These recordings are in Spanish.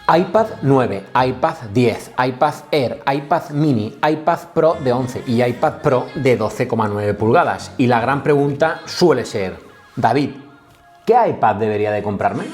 iPad 9, iPad 10, iPad Air, iPad Mini, iPad Pro de 11 y iPad Pro de 12,9 pulgadas. Y la gran pregunta suele ser, David, ¿qué iPad debería de comprarme?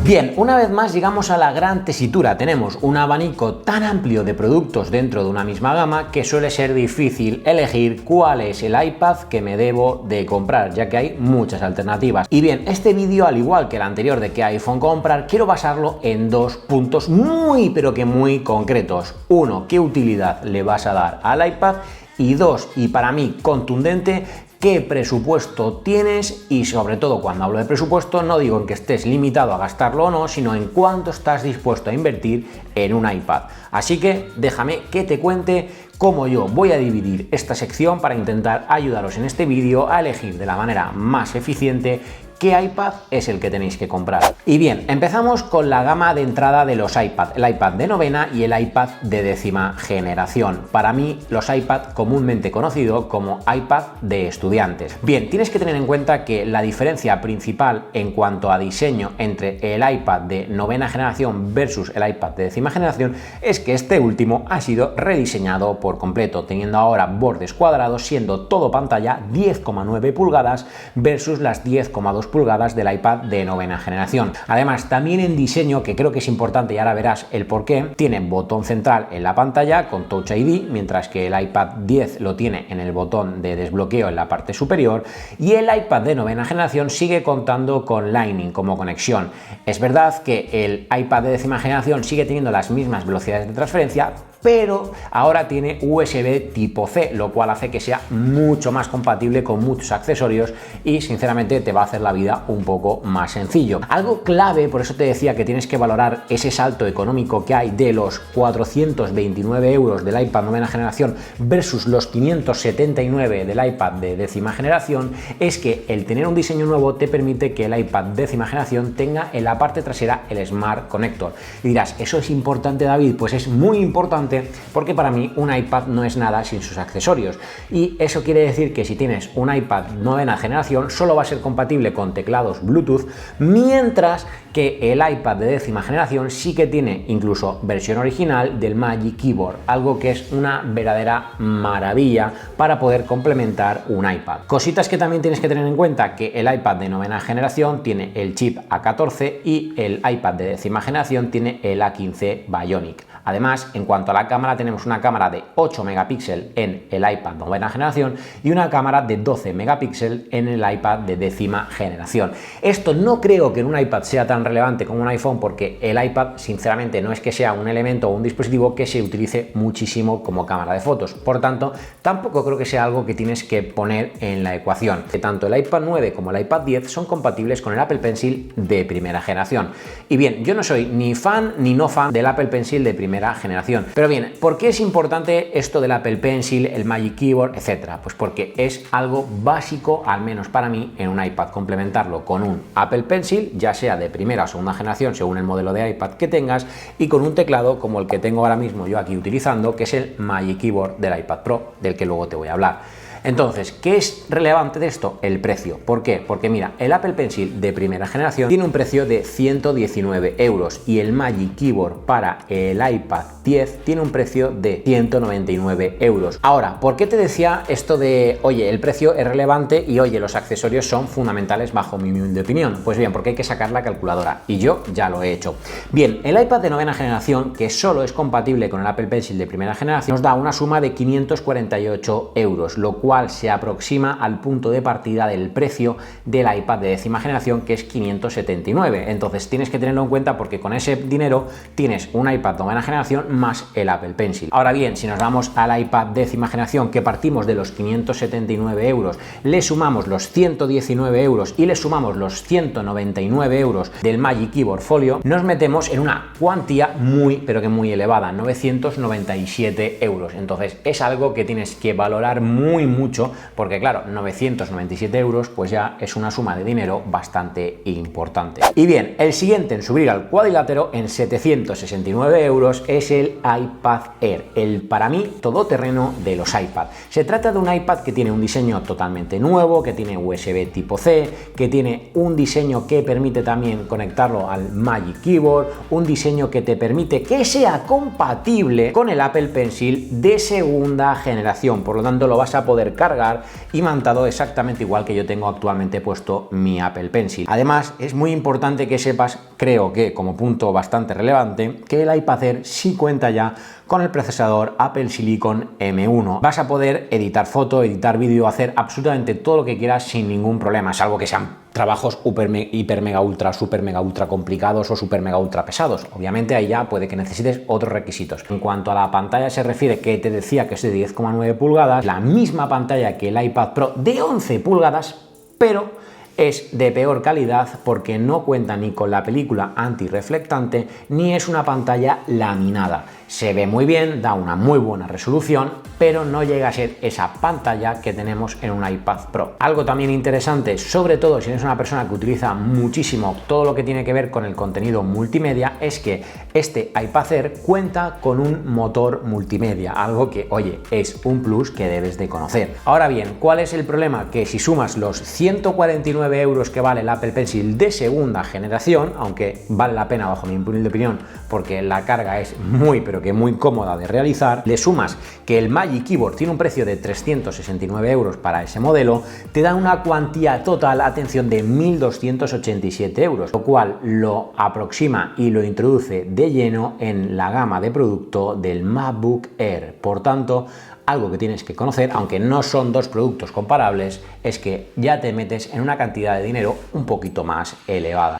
Bien, una vez más llegamos a la gran tesitura. Tenemos un abanico tan amplio de productos dentro de una misma gama que suele ser difícil elegir cuál es el iPad que me debo de comprar, ya que hay muchas alternativas. Y bien, este vídeo, al igual que el anterior de qué iPhone comprar, quiero basarlo en dos puntos muy pero que muy concretos. Uno, ¿qué utilidad le vas a dar al iPad? Y dos, y para mí contundente, ¿qué presupuesto tienes? Y sobre todo, cuando hablo de presupuesto, no digo en que estés limitado a gastarlo o no, sino en cuánto estás dispuesto a invertir en un iPad. Así que déjame que te cuente cómo yo voy a dividir esta sección para intentar ayudaros en este vídeo a elegir de la manera más eficiente qué iPad es el que tenéis que comprar. Y bien, empezamos con la gama de entrada de los iPad, el iPad de novena y el iPad de décima generación. Para mí, los iPad comúnmente conocido como iPad de estudiantes. Bien, tienes que tener en cuenta que la diferencia principal en cuanto a diseño entre el iPad de novena generación versus el iPad de décima generación es que este último ha sido rediseñado por completo, teniendo ahora bordes cuadrados, siendo todo pantalla 10,9 pulgadas versus las 10,2 pulgadas del iPad de novena generación. Además, también en diseño, que creo que es importante y ahora verás el por qué, tiene botón central en la pantalla con Touch ID, mientras que el iPad 10 lo tiene en el botón de desbloqueo en la parte superior, y el iPad de novena generación sigue contando con Lightning como conexión. Es verdad que el iPad de décima generación sigue teniendo las mismas velocidades de transferencia, pero ahora tiene USB tipo C, lo cual hace que sea mucho más compatible con muchos accesorios y sinceramente te va a hacer la vida un poco más sencillo. Algo clave, por eso te decía que tienes que valorar ese salto económico que hay de los 429 euros del iPad novena generación versus los 579 del iPad de décima generación, es que el tener un diseño nuevo te permite que el iPad décima generación tenga en la parte trasera el Smart Connector. Y dirás, ¿eso es importante, David? Pues es muy importante porque para mí un iPad no es nada sin sus accesorios, y eso quiere decir que si tienes un iPad novena generación solo va a ser compatible con teclados Bluetooth, mientras que el iPad de décima generación sí que tiene incluso versión original del Magic Keyboard, algo que es una verdadera maravilla para poder complementar un iPad. Cositas que también tienes que tener en cuenta: que el iPad de novena generación tiene el chip A14 y el iPad de décima generación tiene el A15 Bionic. Además, en cuanto a la cámara, tenemos una cámara de 8 megapíxeles en el iPad novena generación y una cámara de 12 megapíxeles en el iPad de décima generación. Esto no creo que en un iPad sea tan relevante como un iPhone, porque el iPad sinceramente no es que sea un elemento o un dispositivo que se utilice muchísimo como cámara de fotos. Por tanto, tampoco creo que sea algo que tienes que poner en la ecuación. Que tanto el iPad 9 como el iPad 10 son compatibles con el Apple Pencil de primera generación. Y bien, yo no soy ni fan ni no fan del Apple Pencil de primera generación. Pero bien, ¿por qué es importante esto del Apple Pencil, el Magic Keyboard, etcétera? Pues porque es algo básico, al menos para mí, en un iPad, complementarlo con un Apple Pencil, ya sea de primera o segunda generación, según el modelo de iPad que tengas, y con un teclado como el que tengo ahora mismo yo aquí utilizando, que es el Magic Keyboard del iPad Pro, del que luego te voy a hablar. Entonces, ¿qué es relevante de esto? El precio. ¿Por qué? Porque mira, el Apple Pencil de primera generación tiene un precio de 119 euros y el Magic Keyboard para el iPad 10 tiene un precio de 199 euros. Ahora, ¿por qué te decía esto de, oye, el precio es relevante y oye, los accesorios son fundamentales bajo mi humilde opinión? Pues bien, porque hay que sacar la calculadora y yo ya lo he hecho. Bien, el iPad de novena generación, que solo es compatible con el Apple Pencil de primera generación, nos da una suma de 548 euros, lo cual se aproxima al punto de partida del precio del iPad de décima generación, que es 579. Entonces tienes que tenerlo en cuenta, porque con ese dinero tienes un iPad novena generación más el Apple Pencil. Ahora bien, si nos vamos al iPad décima generación, que partimos de los 579 euros, le sumamos los 119 euros y le sumamos los 199 euros del Magic Keyboard Folio, nos metemos en una cuantía muy pero que muy elevada, 997 euros. Entonces es algo que tienes que valorar muy mucho, porque claro, 997 euros pues ya es una suma de dinero bastante importante. Y bien, el siguiente en subir al cuadrilátero en 769 euros es el iPad Air, el para mí todoterreno de los iPad. Se trata de un iPad que tiene un diseño totalmente nuevo, que tiene USB tipo C, que tiene un diseño que permite también conectarlo al Magic Keyboard, un diseño que te permite que sea compatible con el Apple Pencil de segunda generación, por lo tanto lo vas a poder cargar imantado exactamente igual que yo tengo actualmente puesto mi Apple Pencil. Además, es muy importante que sepas, creo que como punto bastante relevante, que el iPad Air sí cuenta ya con el procesador Apple Silicon M1. Vas a poder editar foto, editar vídeo, hacer absolutamente todo lo que quieras sin ningún problema, salvo que sean trabajos hiper mega ultra, super mega ultra complicados o super mega ultra pesados. Obviamente ahí ya puede que necesites otros requisitos. En cuanto a la pantalla se refiere, que te decía que es de 10,9 pulgadas, la misma pantalla que el iPad Pro de 11 pulgadas, pero es de peor calidad porque no cuenta ni con la película antirreflectante ni es una pantalla laminada. Se ve muy bien, da una muy buena resolución, pero no llega a ser esa pantalla que tenemos en un iPad Pro. Algo también interesante, sobre todo si eres una persona que utiliza muchísimo todo lo que tiene que ver con el contenido multimedia, es que este iPad Air cuenta con un motor multimedia, algo que, oye, es un plus que debes de conocer. Ahora bien, ¿cuál es el problema? Que si sumas los 149 euros que vale el Apple Pencil de segunda generación, aunque vale la pena bajo mi humilde opinión porque la carga es pero que muy cómoda de realizar, le sumas que el Magic Keyboard tiene un precio de 369 euros para ese modelo, te da una cuantía total, atención, de 1.287 euros, lo cual lo aproxima y lo introduce de lleno en la gama de producto del MacBook Air. Por tanto, algo que tienes que conocer, aunque no son dos productos comparables, es que ya te metes en una cantidad de dinero un poquito más elevada.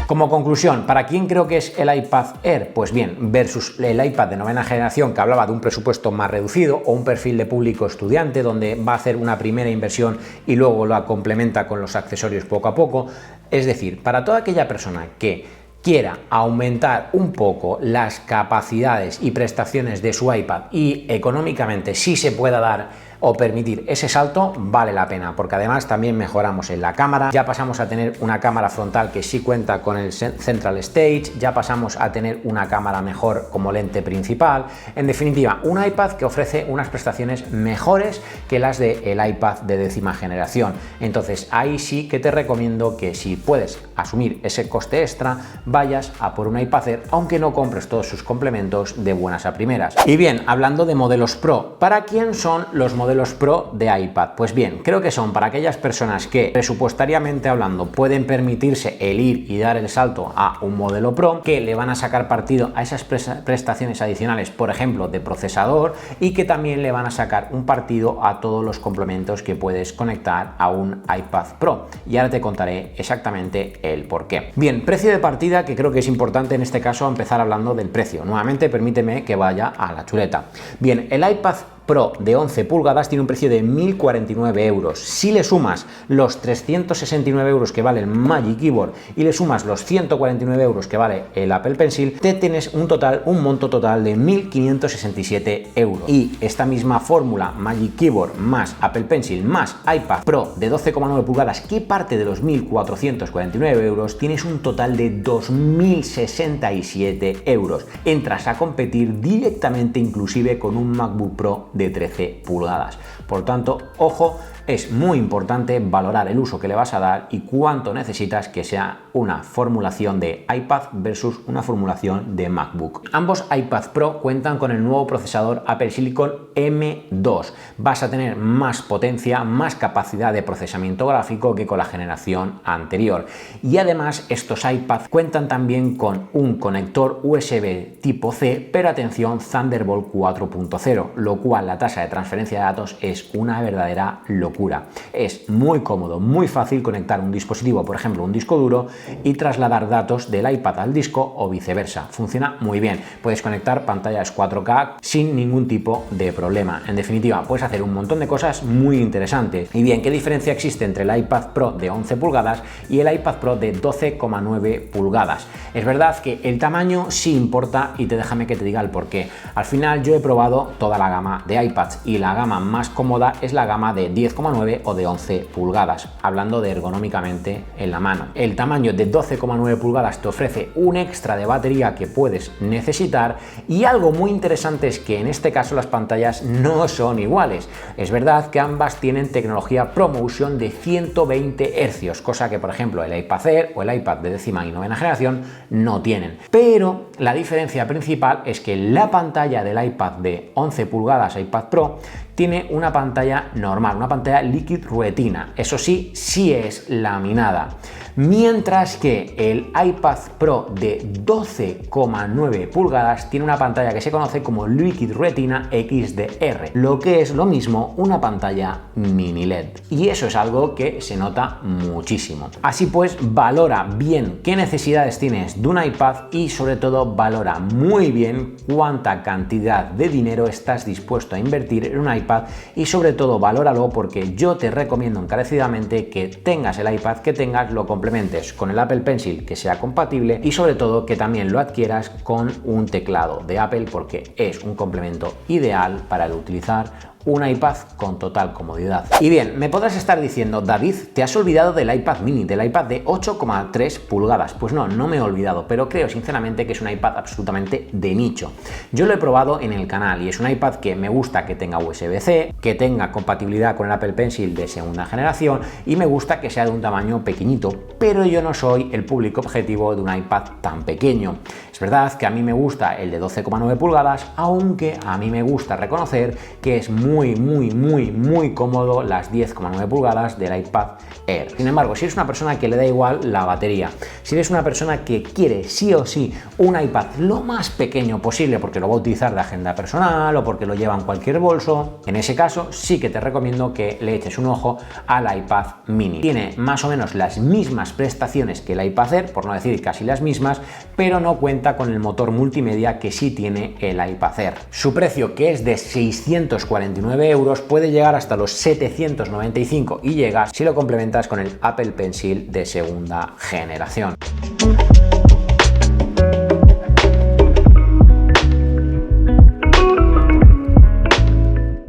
Como conclusión, ¿para quién creo que es el iPad Air? Pues bien, versus el iPad de novena generación, que hablaba de un presupuesto más reducido o un perfil de público estudiante donde va a hacer una primera inversión y luego la complementa con los accesorios poco a poco. Es decir, para toda aquella persona que quiera aumentar un poco las capacidades y prestaciones de su iPad y económicamente sí se pueda dar o permitir ese salto, vale la pena, porque además también mejoramos en la cámara, ya pasamos a tener una cámara frontal que sí cuenta con el Central Stage, ya pasamos a tener una cámara mejor como lente principal, en definitiva, un iPad que ofrece unas prestaciones mejores que las del iPad de décima generación. Entonces ahí sí que te recomiendo que si puedes asumir ese coste extra, vayas a por un iPad Air, aunque no compres todos sus complementos de buenas a primeras. Y bien, hablando de modelos Pro, ¿para quién son los modelos Pro de iPad? Pues bien, creo que son para aquellas personas que presupuestariamente hablando pueden permitirse el ir y dar el salto a un modelo Pro, que le van a sacar partido a esas prestaciones adicionales, por ejemplo, de procesador, y que también le van a sacar un partido a todos los complementos que puedes conectar a un iPad Pro. Y ahora te contaré exactamente el por qué. Bien, precio de partida, que creo que es importante en este caso empezar hablando del precio. Nuevamente, permíteme que vaya a la chuleta. Bien, el iPad Pro de 11 pulgadas tiene un precio de 1.049 euros. Si le sumas los 369 euros que vale el Magic Keyboard y le sumas los 149 euros que vale el Apple Pencil, te tienes un monto total de 1.567 euros. Y esta misma fórmula, Magic Keyboard más Apple Pencil más iPad Pro de 12,9 pulgadas, que parte de los 1.449 euros, tienes un total de 2.067 euros. Entras a competir directamente inclusive con un MacBook Pro de 13 pulgadas. Por tanto, ojo, es muy importante valorar el uso que le vas a dar y cuánto necesitas que sea una formulación de iPad versus una formulación de MacBook. Ambos iPad Pro cuentan con el nuevo procesador Apple Silicon M2. Vas a tener más potencia, más capacidad de procesamiento gráfico que con la generación anterior. Y además, estos iPads cuentan también con un conector USB tipo C, pero atención, Thunderbolt 4.0, lo cual la tasa de transferencia de datos es una verdadera locura. locura. Es muy cómodo, muy fácil conectar un dispositivo, por ejemplo un disco duro, y trasladar datos del iPad al disco o viceversa. Funciona muy bien. Puedes conectar pantallas 4K sin ningún tipo de problema. En definitiva, puedes hacer un montón de cosas muy interesantes. Y bien, ¿qué diferencia existe entre el iPad Pro de 11 pulgadas y el iPad Pro de 12,9 pulgadas? Es verdad que el tamaño sí importa y déjame que te diga el porqué. Al final yo he probado toda la gama de iPads y la gama más cómoda es la gama de 10,9 o de 11 pulgadas, hablando de ergonómicamente en la mano. El tamaño de 12,9 pulgadas te ofrece un extra de batería que puedes necesitar, y algo muy interesante es que en este caso las pantallas no son iguales. Es verdad que ambas tienen tecnología ProMotion de 120 Hz, cosa que por ejemplo el iPad Air o el iPad de 10ª y 9ª generación no tienen. Pero la diferencia principal es que la pantalla del iPad de 11 pulgadas, iPad Pro, tiene una pantalla normal, una pantalla Liquid Retina. Eso sí, sí es laminada. Mientras que el iPad Pro de 12,9 pulgadas tiene una pantalla que se conoce como Liquid Retina XDR, lo que es lo mismo una pantalla mini LED. Y eso es algo que se nota muchísimo. Así pues, valora bien qué necesidades tienes de un iPad y sobre todo valora muy bien cuánta cantidad de dinero estás dispuesto a invertir en un iPad, y sobre todo valóralo, porque yo te recomiendo encarecidamente que tengas el iPad que tengas, lo complementes con el Apple Pencil que sea compatible, y sobre todo que también lo adquieras con un teclado de Apple, porque es un complemento ideal para el utilizar un iPad con total comodidad. Y bien, me podrás estar diciendo: David, te has olvidado del iPad mini, del iPad de 8,3 pulgadas. Pues no, no me he olvidado, pero creo sinceramente que es un iPad absolutamente de nicho. Yo lo he probado en el canal y es un iPad que me gusta que tenga USB-C, que tenga compatibilidad con el Apple Pencil de 2ª generación, y me gusta que sea de un tamaño pequeñito, pero yo no soy el público objetivo de un iPad tan pequeño. Es verdad que a mí me gusta el de 12,9 pulgadas, aunque a mí me gusta reconocer que es muy cómodo las 10,9 pulgadas del iPad Air. Sin embargo, si eres una persona que le da igual la batería, si eres una persona que quiere sí o sí un iPad lo más pequeño posible porque lo va a utilizar de agenda personal o porque lo lleva en cualquier bolso, en ese caso sí que te recomiendo que le eches un ojo al iPad mini. Tiene más o menos las mismas prestaciones que el iPad Air, por no decir casi las mismas, pero no cuenta con el motor multimedia que sí tiene el iPad Air. Su precio, que es de 649 euros, puede llegar hasta los 795 y llega si lo complementas con el Apple Pencil de 2ª generación.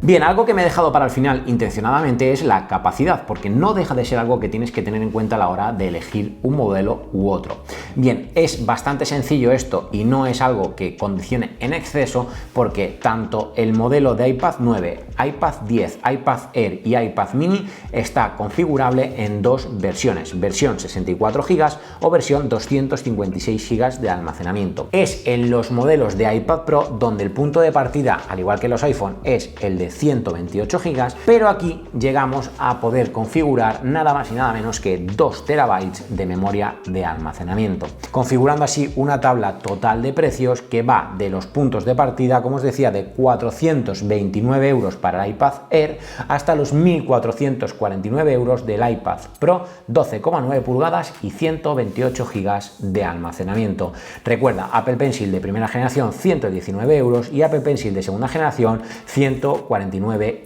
Bien, algo que me he dejado para el final intencionadamente es la capacidad, porque no deja de ser algo que tienes que tener en cuenta a la hora de elegir un modelo u otro. Bien, es bastante sencillo esto y no es algo que condicione en exceso, porque tanto el modelo de iPad 9, iPad 10, iPad Air y iPad mini está configurable en dos versiones, versión 64 GB o versión 256 GB de almacenamiento. Es en los modelos de iPad Pro donde el punto de partida, al igual que los iPhone, es el de 128 GB, pero aquí llegamos a poder configurar nada más y nada menos que 2 TB de memoria de almacenamiento, configurando así una tabla total de precios que va de los puntos de partida, como os decía, de 429 euros para el iPad Air hasta los 1.449 euros del iPad Pro 12,9 pulgadas y 128 GB de almacenamiento. Recuerda, Apple Pencil de 1ª generación 119 euros y Apple Pencil de 2ª generación 149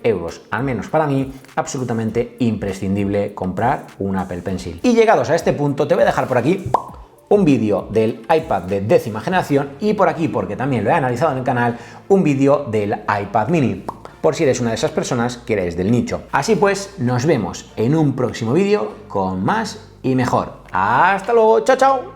euros. Al menos para mí, absolutamente imprescindible comprar un Apple Pencil. Y llegados a este punto, te voy a dejar por aquí un vídeo del iPad de 10ª generación y por aquí, porque también lo he analizado en el canal, un vídeo del iPad mini, por si eres una de esas personas que eres del nicho. Así pues, nos vemos en un próximo vídeo con más y mejor. ¡Hasta luego! ¡Chao, chao!